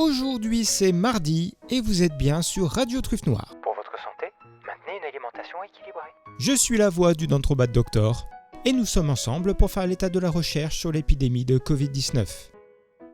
Aujourd'hui c'est mardi et vous êtes bien sur Radio Truffe Noire. Pour votre santé, maintenez une alimentation équilibrée. Je suis la voix du Dantrobat Doctor et nous sommes ensemble pour faire l'état de la recherche sur l'épidémie de Covid-19.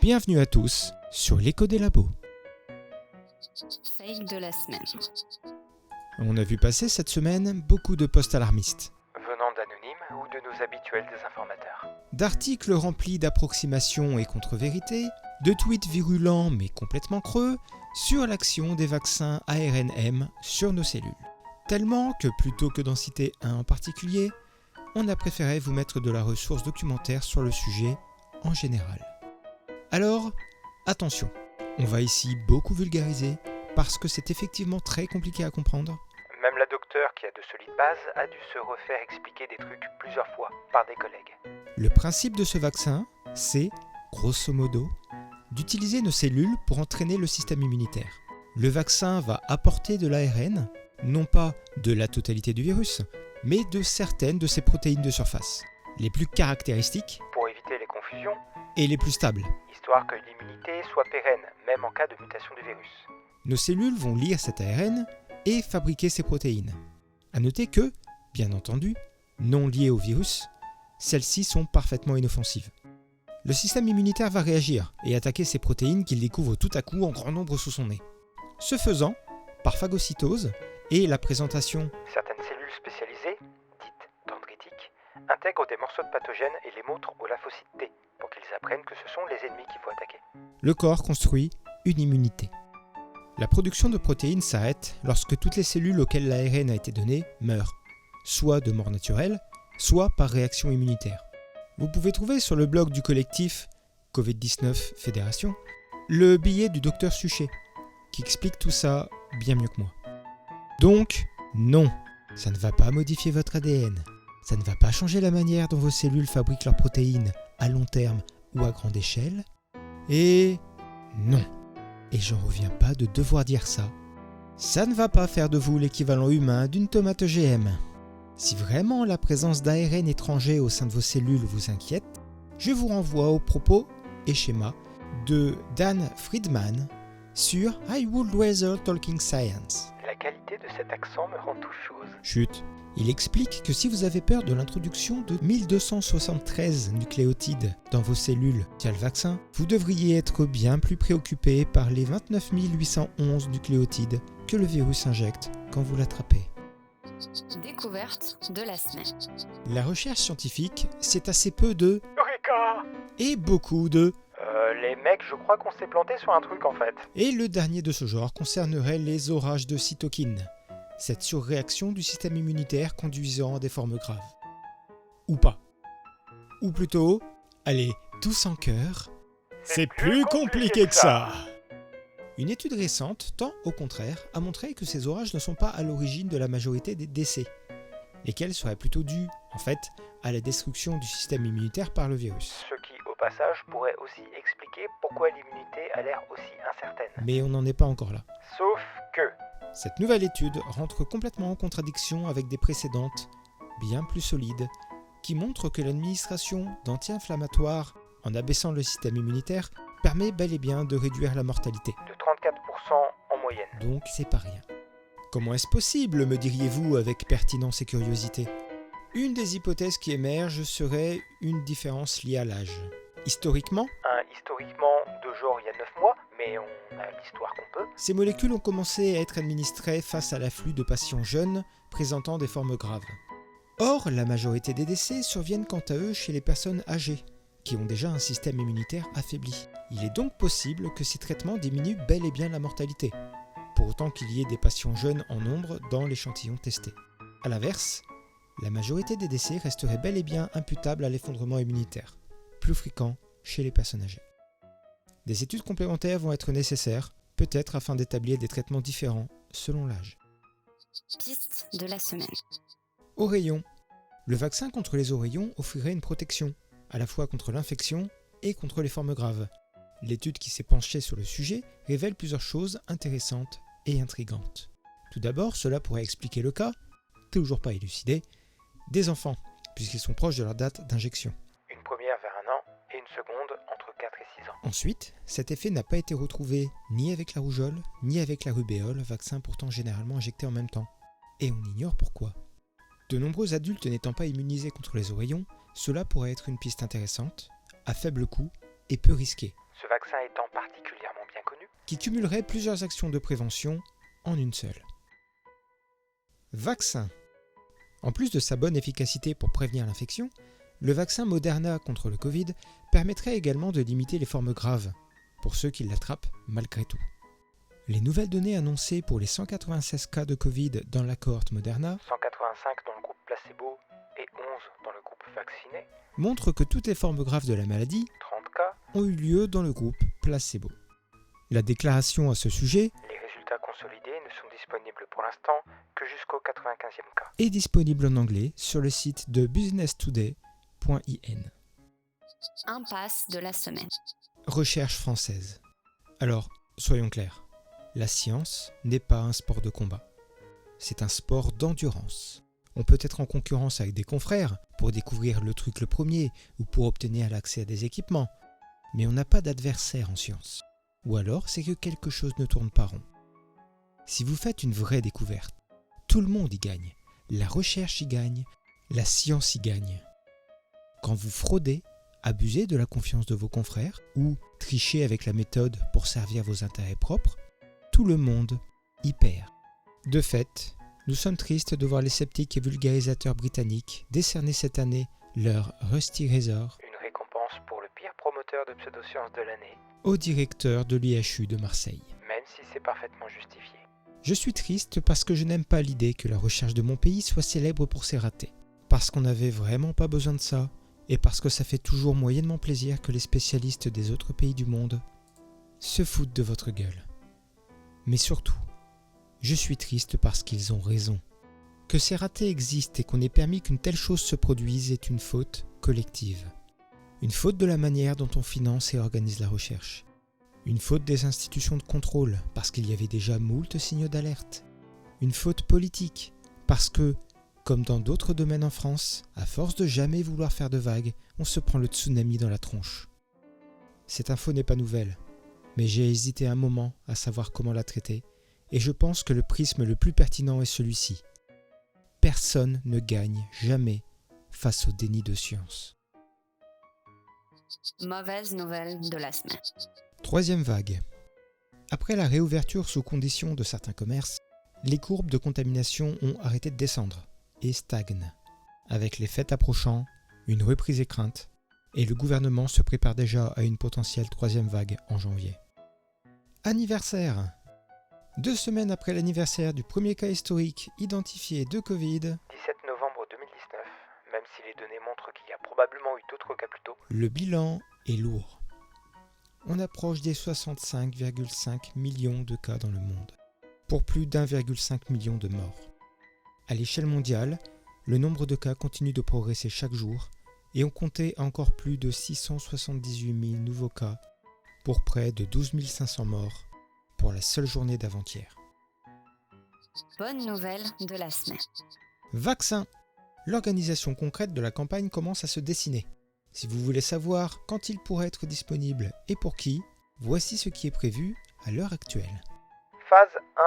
Bienvenue à tous sur l'écho des labos. Fail de la semaine. On a vu passer cette semaine beaucoup de posts alarmistes. Venant d'anonymes ou de nos habituels désinformateurs. D'articles remplis d'approximations et contre-vérités, de tweets virulents mais complètement creux sur l'action des vaccins ARNM sur nos cellules. Tellement que plutôt que d'en citer un en particulier, on a préféré vous mettre de la ressource documentaire sur le sujet en général. Alors, attention, on va ici beaucoup vulgariser parce que c'est effectivement très compliqué à comprendre. Même la docteure qui a de solides bases a dû se refaire expliquer des trucs plusieurs fois par des collègues. Le principe de ce vaccin, c'est, grosso modo, d'utiliser nos cellules pour entraîner le système immunitaire. Le vaccin va apporter de l'ARN, non pas de la totalité du virus, mais de certaines de ses protéines de surface, les plus caractéristiques Pour éviter les confusions, et les plus stables. histoire que l'immunité soit pérenne, même en cas de mutation du virus. Nos cellules vont lire cet ARN et fabriquer ces protéines. A noter que, bien entendu, non liées au virus, celles-ci sont parfaitement inoffensives. Le système immunitaire va réagir et attaquer ces protéines qu'il découvre tout à coup en grand nombre sous son nez. Ce faisant, par phagocytose et la présentation Certaines cellules spécialisées, dites dendritiques, intègrent des morceaux de pathogènes et les montrent aux lymphocytes T pour qu'ils apprennent que ce sont les ennemis qu'il faut attaquer. le corps construit une immunité. La production de protéines s'arrête lorsque toutes les cellules auxquelles l'ARN a été donné meurent, soit de mort naturelle, soit par réaction immunitaire. Vous pouvez trouver sur le blog du collectif Covid-19 Fédération le billet du docteur Suchet, qui explique tout ça bien mieux que moi. Donc, non, ça ne va pas modifier votre ADN, ça ne va pas changer la manière dont vos cellules fabriquent leurs protéines à long terme ou à grande échelle, et non. Et j'en reviens pas de devoir dire ça. Ça ne va pas faire de vous l'équivalent humain d'une tomate OGM. Si vraiment la présence d'ARN étranger au sein de vos cellules vous inquiète, je vous renvoie aux propos et schémas de Dan Friedman sur I Would Rather Talking Science. La qualité de cet accent me rend tout chose. Chut. Il explique que si vous avez peur de l'introduction de 1273 nucléotides dans vos cellules via le vaccin, vous devriez être bien plus préoccupé par les 29 811 nucléotides que le virus injecte quand vous l'attrapez. Découverte de la semaine. La recherche scientifique, c'est assez peu de Eureka! et beaucoup de. Les mecs, je crois qu'on s'est planté sur un truc en fait. Et le dernier de ce genre concernerait les orages de cytokines, cette surréaction du système immunitaire conduisant à des formes graves. Ou pas. Ou plutôt, allez, tous en chœur, c'est plus compliqué que ça. Une étude récente tend, au contraire, à montrer que ces orages ne sont pas à l'origine de la majorité des décès, lesquels seraient plutôt dus, en fait, à la destruction du système immunitaire par le virus. Ce qui, au passage, pourrait aussi expliquer pourquoi l'immunité a l'air aussi incertaine. Mais on n'en est pas encore là. Sauf que... Cette nouvelle étude rentre complètement en contradiction avec des précédentes, bien plus solides, qui montrent que l'administration d'anti-inflammatoires, en abaissant le système immunitaire, permet bel et bien de réduire la mortalité. de 34% en moyenne. Donc c'est pas rien. Comment est-ce possible, me diriez-vous avec pertinence et curiosité ? Une des hypothèses qui émerge serait une différence liée à l'âge. Historiquement, Historiquement, de genre il y a 9 mois, mais on a l'histoire qu'on peut. ces molécules ont commencé à être administrées face à l'afflux de patients jeunes présentant des formes graves. Or, la majorité des décès surviennent quant à eux chez les personnes âgées, qui ont déjà un système immunitaire affaibli. Il est donc possible que ces traitements diminuent bel et bien la mortalité, pour autant qu'il y ait des patients jeunes en nombre dans l'échantillon testé. A l'inverse, la majorité des décès resterait bel et bien imputable à l'effondrement immunitaire, plus fréquent chez les personnes âgées. Des études complémentaires vont être nécessaires, peut-être afin d'établir des traitements différents selon l'âge. Piste de la semaine. Oreillons. Le vaccin contre les oreillons offrirait une protection, à la fois contre l'infection et contre les formes graves. L'étude qui s'est penchée sur le sujet révèle plusieurs choses intéressantes et intrigantes. Tout d'abord, cela pourrait expliquer le cas, toujours pas élucidé, des enfants, puisqu'ils sont proches de leur date d'injection. Une première vers 1 an et une secondes entre 4 et 6 ans. Ensuite, cet effet n'a pas été retrouvé ni avec la rougeole, ni avec la rubéole, vaccin pourtant généralement injecté en même temps. Et on ignore pourquoi. De nombreux adultes n'étant pas immunisés contre les oreillons, cela pourrait être une piste intéressante, à faible coût et peu risquée, Ce vaccin étant particulièrement bien connu, qui cumulerait plusieurs actions de prévention en une seule. Vaccin. En plus de sa bonne efficacité pour prévenir l'infection, le vaccin Moderna contre le Covid permettrait également de limiter les formes graves, pour ceux qui l'attrapent malgré tout. Les nouvelles données annoncées pour les 196 cas de Covid dans la cohorte Moderna 185 dans le groupe placebo et 11 dans le groupe vacciné, montrent que toutes les formes graves de la maladie 30 cas, ont eu lieu dans le groupe placebo. La déclaration à ce sujet les résultats consolidés ne sont disponibles pour l'instant que jusqu'au 95e cas. est disponible en anglais sur le site de businesstoday.in. Impasse de la semaine. Recherche française. Alors, soyons clairs, la science n'est pas un sport de combat. C'est un sport d'endurance. On peut être en concurrence avec des confrères pour découvrir le truc le premier ou pour obtenir l'accès à des équipements, mais on n'a pas d'adversaire en science. Ou alors c'est que quelque chose ne tourne pas rond. Si vous faites une vraie découverte, tout le monde y gagne. La recherche y gagne, la science y gagne. Quand vous fraudez, abusez de la confiance de vos confrères ou trichez avec la méthode pour servir vos intérêts propres, tout le monde y perd. De fait, nous sommes tristes de voir les sceptiques et vulgarisateurs britanniques décerner cette année leur Rusty Razor Une récompense pour le pire promoteur de pseudosciences de l'année, au directeur de l'IHU de Marseille. même si c'est parfaitement justifié. Je suis triste parce que je n'aime pas l'idée que la recherche de mon pays soit célèbre pour ses ratés. Parce qu'on n'avait vraiment pas besoin de ça, et parce que ça fait toujours moyennement plaisir que les spécialistes des autres pays du monde se foutent de votre gueule. Mais surtout, je suis triste parce qu'ils ont raison. Que ces ratés existent et qu'on ait permis qu'une telle chose se produise est une faute collective. Une faute de la manière dont on finance et organise la recherche. Une faute des institutions de contrôle, parce qu'il y avait déjà moult signaux d'alerte. Une faute politique, parce que, comme dans d'autres domaines en France, à force de jamais vouloir faire de vagues, on se prend le tsunami dans la tronche. Cette info n'est pas nouvelle, mais j'ai hésité un moment à savoir comment la traiter, et je pense que le prisme le plus pertinent est celui-ci. Personne ne gagne jamais face au déni de science. Mauvaise nouvelle de la semaine. Troisième vague. Après la réouverture sous conditions de certains commerces, les courbes de contamination ont arrêté de descendre et stagnent. Avec les fêtes approchant, une reprise est crainte et le gouvernement se prépare déjà à une potentielle troisième vague en janvier. Anniversaire. 2 semaines après l'anniversaire du premier cas historique identifié de Covid, 17 novembre 2019, même si les données montrent qu'il y a probablement eu d'autres cas plus tôt, le bilan est lourd. On approche des 65,5 millions de cas dans le monde, pour plus d'1,5 million de morts. À l'échelle mondiale, le nombre de cas continue de progresser chaque jour et on comptait encore plus de 678 000 nouveaux cas pour près de 12 500 morts pour la seule journée d'avant-hier. Bonne nouvelle de la semaine. Vaccin. L'organisation concrète de la campagne commence à se dessiner. Si vous voulez savoir quand il pourrait être disponible et pour qui, voici ce qui est prévu à l'heure actuelle. phase 1,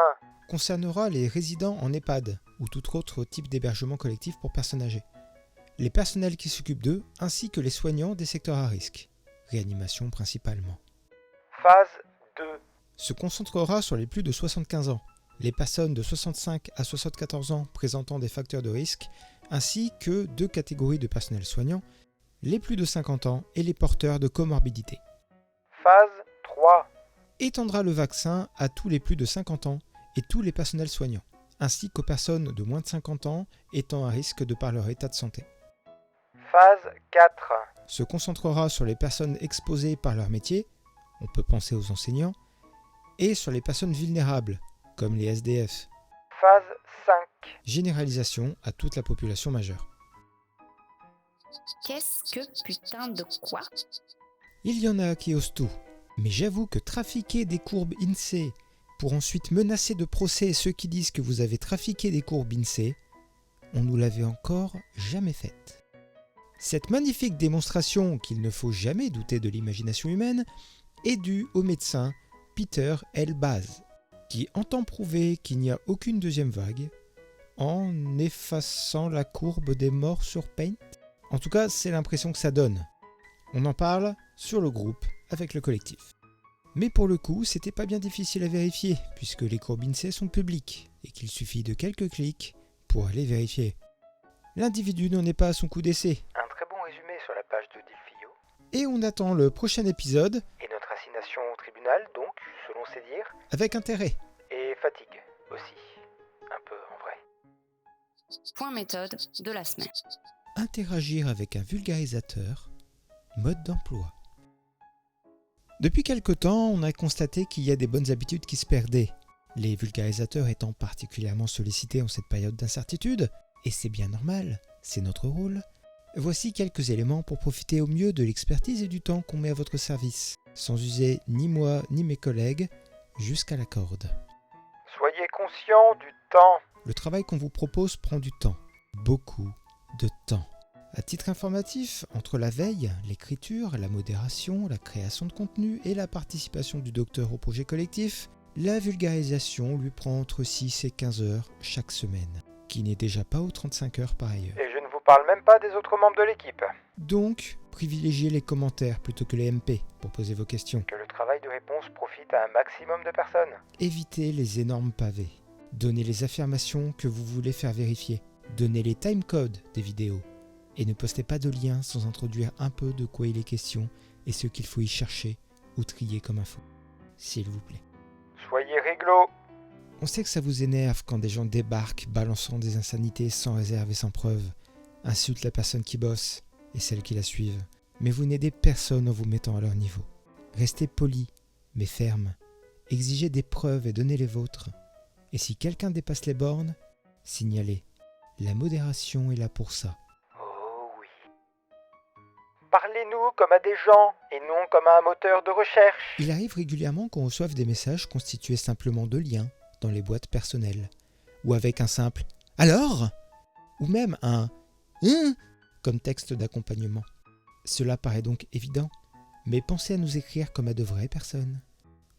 Concernera les résidents en EHPAD ou tout autre type d'hébergement collectif pour personnes âgées, les personnels qui s'occupent d'eux ainsi que les soignants des secteurs à risque, réanimation principalement. phase 2, Se concentrera sur les plus de 75 ans, les personnes de 65 à 74 ans présentant des facteurs de risque, ainsi que 2 catégories de personnel soignant, les plus de 50 ans et les porteurs de comorbidités. phase 3, Étendra le vaccin à tous les plus de 50 ans et tous les personnels soignants, ainsi qu'aux personnes de moins de 50 ans étant à risque de par leur état de santé. phase 4, Se concentrera sur les personnes exposées par leur métier, on peut penser aux enseignants, et sur les personnes vulnérables, comme les SDF. phase 5, Généralisation à toute la population majeure. Qu'est-ce que putain de quoi? Il y en a qui osent tout, mais j'avoue que trafiquer des courbes INSEE pour ensuite menacer de procès ceux qui disent que vous avez trafiqué des courbes INSEE, on nous l'avait encore jamais faite. Cette magnifique démonstration qu'il ne faut jamais douter de l'imagination humaine est due au médecin Peter L. Baz, qui entend prouver qu'il n'y a aucune deuxième vague en effaçant la courbe des morts sur Paint. En tout cas, c'est l'impression que ça donne. On en parle sur le groupe avec le collectif. Mais pour le coup, c'était pas bien difficile à vérifier, puisque les courbes INSEE sont publiques et qu'il suffit de quelques clics pour aller vérifier. L'individu n'en est pas à son coup d'essai. Un très bon résumé sur la page de Dilfio. Et on attend le prochain épisode, Et notre assignation au tribunal, donc, selon ses dires. avec intérêt. Et fatigue, aussi. Un peu, en vrai. Point méthode de la semaine. Interagir avec un vulgarisateur, mode d'emploi. Depuis quelque temps, on a constaté qu'il y a des bonnes habitudes qui se perdaient, les vulgarisateurs étant particulièrement sollicités en cette période d'incertitude, et c'est bien normal, c'est notre rôle. Voici quelques éléments pour profiter au mieux de l'expertise et du temps qu'on met à votre service, sans user ni moi ni mes collègues, jusqu'à la corde. Soyez conscient du temps. Le travail qu'on vous propose prend du temps, beaucoup de temps. À titre informatif, entre la veille, l'écriture, la modération, la création de contenu et la participation du docteur au projet collectif, la vulgarisation lui prend entre 6 et 15 heures chaque semaine, qui n'est déjà pas aux 35 heures par ailleurs. Et je ne vous parle même pas des autres membres de l'équipe. Donc, privilégiez les commentaires plutôt que les MP pour poser vos questions. Que le travail de réponse profite à un maximum de personnes. Évitez les énormes pavés. Donnez les affirmations que vous voulez faire vérifier. Donnez les timecodes des vidéos. Et ne postez pas de liens sans introduire un peu de quoi il est question et ce qu'il faut y chercher ou trier comme info. S'il vous plaît. Soyez réglo. On sait que ça vous énerve quand des gens débarquent balançant des insanités sans réserve et sans preuve, insultent la personne qui bosse et celles qui la suivent. Mais vous n'aidez personne en vous mettant à leur niveau. Restez poli, mais ferme. Exigez des preuves et donnez les vôtres. Et si quelqu'un dépasse les bornes, signalez. La modération est là pour ça. Oh oui. Parlez-nous comme à des gens et non comme à un moteur de recherche. Il arrive régulièrement qu'on reçoive des messages constitués simplement de liens dans les boîtes personnelles, ou avec un simple « Alors ?» ou même un « comme texte d'accompagnement. Cela paraît donc évident, mais pensez à nous écrire comme à de vraies personnes.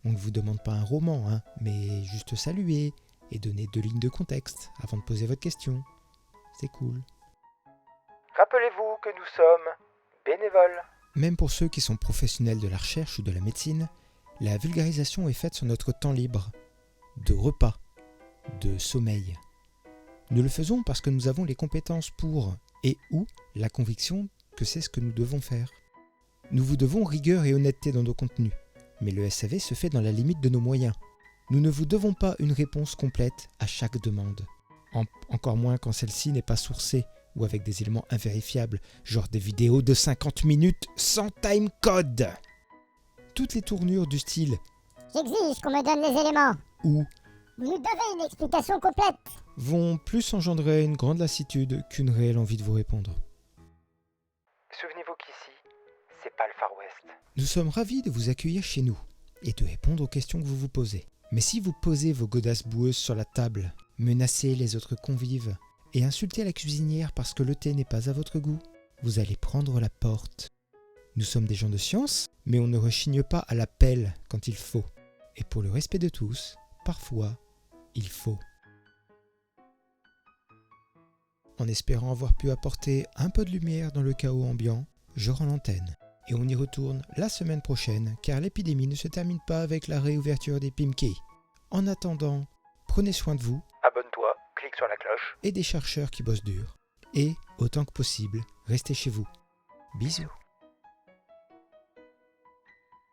On ne vous demande pas un roman, mais juste saluer et donner 2 lignes de contexte avant de poser votre question. C'est cool. Rappelez-vous que nous sommes bénévoles. Même pour ceux qui sont professionnels de la recherche ou de la médecine, la vulgarisation est faite sur notre temps libre, de repas, de sommeil. Nous le faisons parce que nous avons les compétences pour et ou la conviction que c'est ce que nous devons faire. Nous vous devons rigueur et honnêteté dans nos contenus, mais le SAV se fait dans la limite de nos moyens. Nous ne vous devons pas une réponse complète à chaque demande, encore moins quand celle-ci n'est pas sourcée ou avec des éléments invérifiables, genre des vidéos de 50 minutes sans timecode. Toutes les tournures du style « J'exige qu'on me donne les éléments ou » Vous nous devez une explication complète. Vont plus engendrer une grande lassitude qu'une réelle envie de vous répondre. Souvenez-vous qu'ici, c'est pas le Far West. Nous sommes ravis de vous accueillir chez nous et de répondre aux questions que vous vous posez. Mais si vous posez vos godasses boueuses sur la table, menacez les autres convives et insultez la cuisinière parce que le thé n'est pas à votre goût, vous allez prendre la porte. Nous sommes des gens de science, mais on ne rechigne pas à la pelle quand il faut. Et pour le respect de tous, parfois, il faut. En espérant avoir pu apporter un peu de lumière dans le chaos ambiant, je rends l'antenne. Et on y retourne la semaine prochaine, car l'épidémie ne se termine pas avec la réouverture des PIMKI. En attendant, prenez soin de vous. Abonne-toi, clique sur la cloche. Et des chercheurs qui bossent dur. Et, autant que possible, restez chez vous. Bisous.